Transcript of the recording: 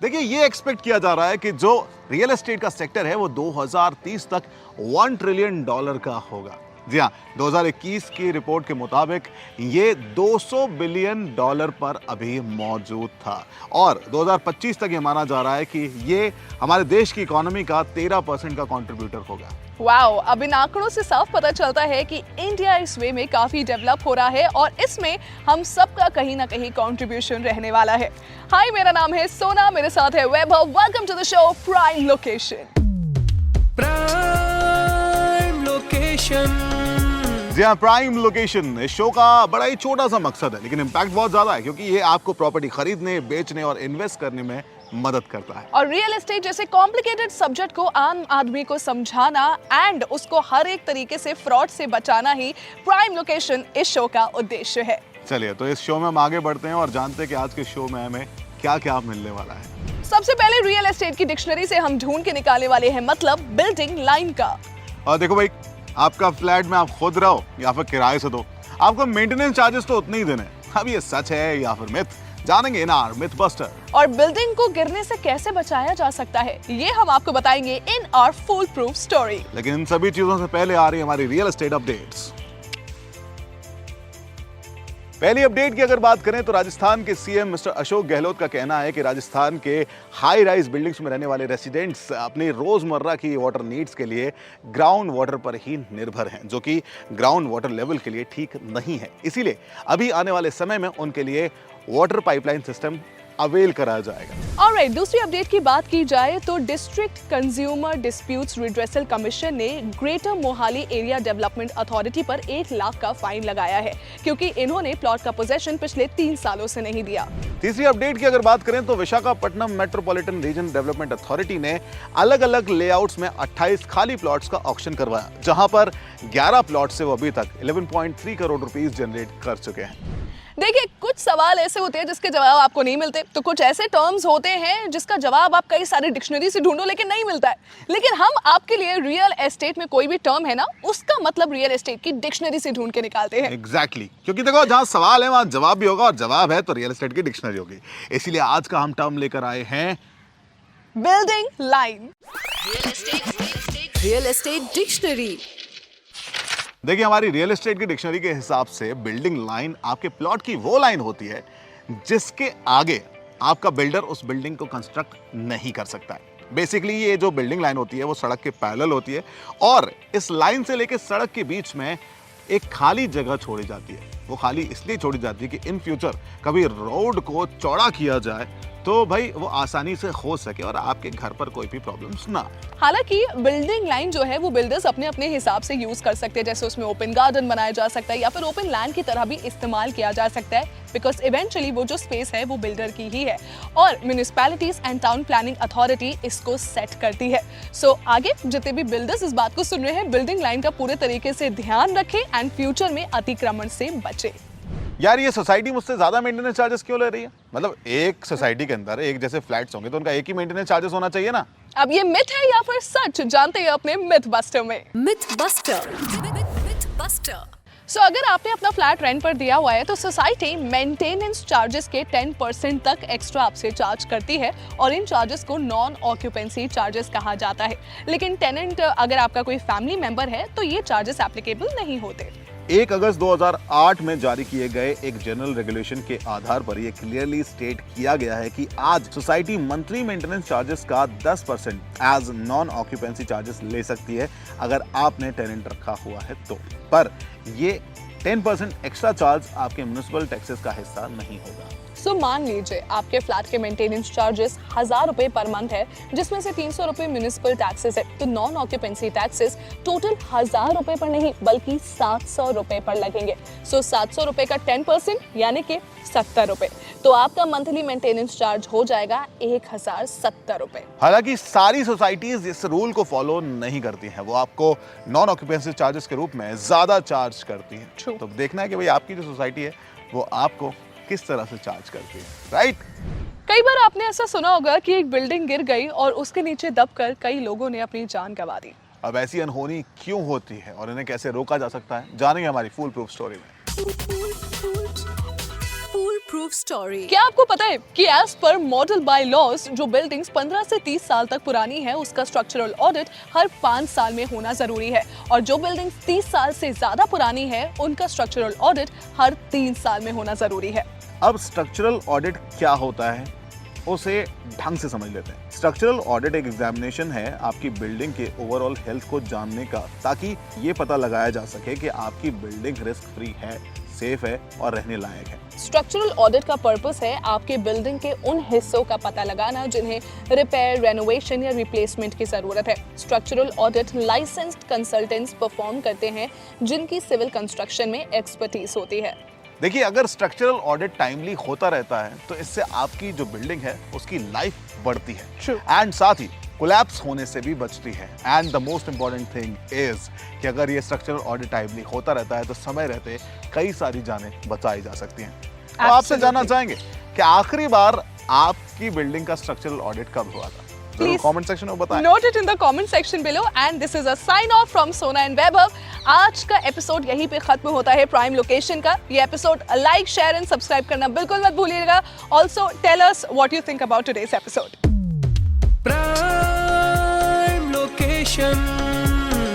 देखिए, ये एक्सपेक्ट किया जा रहा है कि जो रियल एस्टेट का सेक्टर है वो 2030 तक $1 ट्रिलियन का होगा। जी हाँ, 2021 की रिपोर्ट के मुताबिक ये $200 बिलियन पर अभी मौजूद था और 2025 तक ये माना जा रहा है कि ये हमारे देश की इकोनॉमी का 13% का कंट्रीब्यूटर होगा। वाओ, अब इन आंकड़ों से साफ पता चलता है कि इंडिया इस वे में काफी डेवलप हो रहा है और इसमें हम सबका कहीं ना कहीं कंट्रीब्यूशन रहने वाला है। हाय, मेरा नाम है सोना, मेरे साथ है Vaibhav. Welcome to the show prime location. Prime location. जी हाँ, प्राइम लोकेशन इस शो का बड़ा ही छोटा सा मकसद है, लेकिन इम्पैक्ट बहुत ज्यादा है क्योंकि ये आपको प्रॉपर्टी खरीदने, बेचने और इन्वेस्ट करने में मदद करता है। और रियल एस्टेट जैसे कॉम्प्लिकेटेड सब्जेक्ट को आम आदमी को समझाना एंड उसको हर एक तरीके से फ्रॉड से बचाना ही प्राइम लोकेशन इस शो का उद्देश्य है। चलिए, तो इस शो में हम आगे बढ़ते हैं और जानते हैं कि आज के शो में हमें क्या क्या मिलने वाला है। सबसे पहले रियल एस्टेट की डिक्शनरी से हम ढूंढ के निकालने वाले हैं मतलब बिल्डिंग लाइन का। और देखो भाई, आपका फ्लैट में आप खुद रहो या फिर किराए से दो, आपको मेंटेनेंस चार्जेस तो उतने ही देने। अब ये सच है या फिर मिथ, जानेंगे इन आवर मिथ बस्टर। और बिल्डिंग को गिरने से कैसे बचाया जा सकता है, ये हम आपको बताएंगे in our full proof story. लेकिन इन सभी चीजों से पहले आ रही है हमारी रियल एस्टेट अपडेट्स। पहली अपडेट की अगर बात करें तो राजस्थान के सीएम मिस्टर अशोक गहलोत का कहना है कि राजस्थान के हाई राइज बिल्डिंग्स में रहने वाले रेसिडेंट्स अपनी रोजमर्रा की वाटर नीड्स के लिए ग्राउंड वाटर पर ही निर्भर हैं, जो कि ग्राउंड वाटर लेवल के लिए ठीक नहीं है। इसीलिए अभी आने वाले समय में उनके लिए वाटर पाइपलाइन सिस्टम अवेल कराया जाएगा। ऑलराइट, दूसरी अपडेट की बात की जाए तो district consumer disputes redressal commission ने greater Mohali area development authority पर 1 लाख का फाइन लगाया है क्योंकि इन्होंने प्लॉट का पोजेशन पिछले 3 सालों से नहीं दिया। तीसरी अपडेट की अगर बात करें तो Visakhapatnam metropolitan region development authority ने अलग अलग लेआउट्स में 28 खाली प्लॉट्स का ऑक्शन करवाया, जहां पर 11 प्लॉट से वो अभी तक 11.3 करोड़ रुपीस जनरेट कर चुके हैं। देखिए, कुछ सवाल ऐसे होते हैं जिसके जवाब आपको नहीं मिलते, तो कुछ ऐसे टर्म्स होते हैं जिसका जवाब आप कई सारी डिक्शनरी से ढूंढो लेकिन नहीं मिलता है। लेकिन हम आपके लिए रियल एस्टेट में कोई भी टर्म है ना, उसका मतलब रियल एस्टेट की डिक्शनरी से ढूंढ के निकालते हैं। एग्जैक्टली, क्योंकि देखो, जहां सवाल है वहां जवाब भी होगा और जवाब है तो रियल एस्टेट की डिक्शनरी होगी। इसीलिए आज का हम टर्म लेकर आए हैं building line. Real estate dictionary. देखिए, हमारी रियल एस्टेट की डिक्शनरी के हिसाब से बिल्डिंग लाइन आपके प्लॉट की वो लाइन होती है जिसके आगे आपका बिल्डर उस बिल्डिंग को कंस्ट्रक्ट नहीं कर सकता है। बेसिकली ये जो बिल्डिंग लाइन होती है वो सड़क के पैरेलल होती है और इस लाइन से लेकर सड़क के बीच में एक खाली जगह छोड़ी जाती है। वो खाली इसलिए छोड़ी जाती है कि इन फ्यूचर कभी रोड को चौड़ा किया जाए तो भाई वो आसानी से हो सके और आपके घर पर कोई भी प्रॉब्लम्स ना। हालांकि बिल्डिंग लाइन जो है वो बिल्डर्स अपने अपने हिसाब से यूज कर सकते हैं, जैसे उसमें ओपन गार्डन बनाया जा सकता है या फिर ओपन लैंड की तरह भी इस्तेमाल किया जा सकता है, बिकॉज इवेंचुअली वो जो स्पेस है वो बिल्डर की ही है और municipalities and town planning authority इसको सेट करती है। सो आगे जितने भी बिल्डर्स इस बात को सुन रहे हैं, बिल्डिंग लाइन का पूरे तरीके से ध्यान रखें एंड फ्यूचर में अतिक्रमण से बचे। यार, ये सोसाइटी मुझसे ज्यादा मेंटेनेंस चार्जेस क्यों ले रही है? मतलब एक सोसाइटी के अंदर एक जैसे फ्लैट्स होंगे तो उनका एक ही मेंटेनेंस चार्जेस होना चाहिए ना। अब ये मिथ है या फिर सच, जानते हैं अपने मिथ बस्टर में। Myth buster. Myth buster. So अगर आपने अपना फ्लैट रेंट पर दिया हुआ है तो सोसाइटी मेंटेनेंस चार्जेस के 10% तक एक्स्ट्रा आपसे चार्ज करती है और इन चार्जेस को नॉन ऑक्यूपेंसी चार्जेस कहा जाता है। लेकिन टेनेंट अगर आपका कोई फैमिली मेंबर है तो ये चार्जेस एप्लीकेबल नहीं होते। 1 अगस्त 2008 में जारी किए गए एक जनरल रेगुलेशन के आधार पर यह क्लियरली स्टेट किया गया है कि आज सोसाइटी मंथली मेंटेनेंस चार्जेस का 10% एज नॉन ऑक्यूपेंसी चार्जेस ले सकती है अगर आपने टेनेंट रखा हुआ है तो। पर ये 10% एक्स्ट्रा चार्ज आपके म्युनिसिपल टैक्सेस का हिस्सा नहीं होगा। सो मान लीजिए आपके फ्लैट के मेंटेनेंस चार्जेस 1000 रुपए पर मंथ है, जिसमें से 300 रुपए म्युनिसिपल टैक्सेस है, तो नॉन ऑक्यूपेंसी टैक्सेस टोटल 1000 रुपए पर नहीं बल्कि 700 रुपए पर लगेंगे। सो 700 रुपए का 10% यानी कि 70 रुपए, तो आपका मंथली मेंटेनेंस चार्ज हो जाएगा 1070 रुपए। हालांकि सारी सोसाइटीज इस रूल को फॉलो नहीं करती हैं, वो आपको नॉन ऑक्यूपेंसी चार्जेस के रूप में ज्यादा चार्ज करती हैं। तो देखना है कि भाई आपकी जो सोसाइटी है वो आपको किस तरह से चार्ज करती है, राइट? कई बार आपने ऐसा सुना होगा कि एक बिल्डिंग गिर गई और उसके नीचे दबकर कई लोगों ने अपनी जान गंवा दी। अब ऐसी अनहोनी क्यों होती है और इन्हें कैसे रोका जा सकता है, जानेंगे हमारी फुल प्रूफ स्टोरी में। proof story. क्या आपको पता है कि एज पर मॉडल बाय लॉज जो बिल्डिंग्स 15 से 30 साल तक पुरानी है उसका स्ट्रक्चरल ऑडिट हर 5 साल में होना जरूरी है और जो बिल्डिंग्स 30 साल से ज्यादा पुरानी है उनका स्ट्रक्चरल ऑडिट हर 3 साल में होना जरूरी है। अब स्ट्रक्चरल ऑडिट क्या होता है उसे ढंग से समझ लेते हैं। स्ट्रक्चरल ऑडिट एक एग्जामिनेशन है आपकी बिल्डिंग के ओवरऑल हेल्थ को जानने का, ताकि ये पता लगाया जा सके कि आपकी बिल्डिंग रिस्क फ्री है, सेफ है और रहने लायक है। स्ट्रक्चरल ऑडिट का पर्पस है आपके बिल्डिंग के उन हिस्सों का पता लगाना जिन्हें रिपेयर, रेनोवेशन या रिप्लेसमेंट की जरूरत है। Structural audit licensed consultants perform करते हैं जिनकी सिविल कंस्ट्रक्शन में एक्सपर्टीज होती है। देखिए, अगर स्ट्रक्चरल ऑडिट टाइमली होता रहता है तो इससे आपकी जो बिल्डिंग है उसकी लाइफ बढ़ती है True. एंड साथ ही कोलैप्स होने से भी बचती है। And the most important thing is कि अगर ये स्ट्रक्चरल ऑडिट टाइमली होता रहता है तो समय रहते कई सारी जानें बचाई जा सकती हैं। तो आपसे जानना चाहेंगे कि आखिरी बार आपकी बिल्डिंग का स्ट्रक्चरल ऑडिट कब हुआ था? जरूर Please कमेंट सेक्शन में बताएं। Note it in the comment section below and this is a sign off from Sona and Vaibhav। आज का एपिसोड यहीं पे खत्म होता है प्राइम लोकेशन का। ये episode like, share and subscribe करना बिल्कुल मत भूलिएगा। Also tell us what you think about today's episode. Prime location.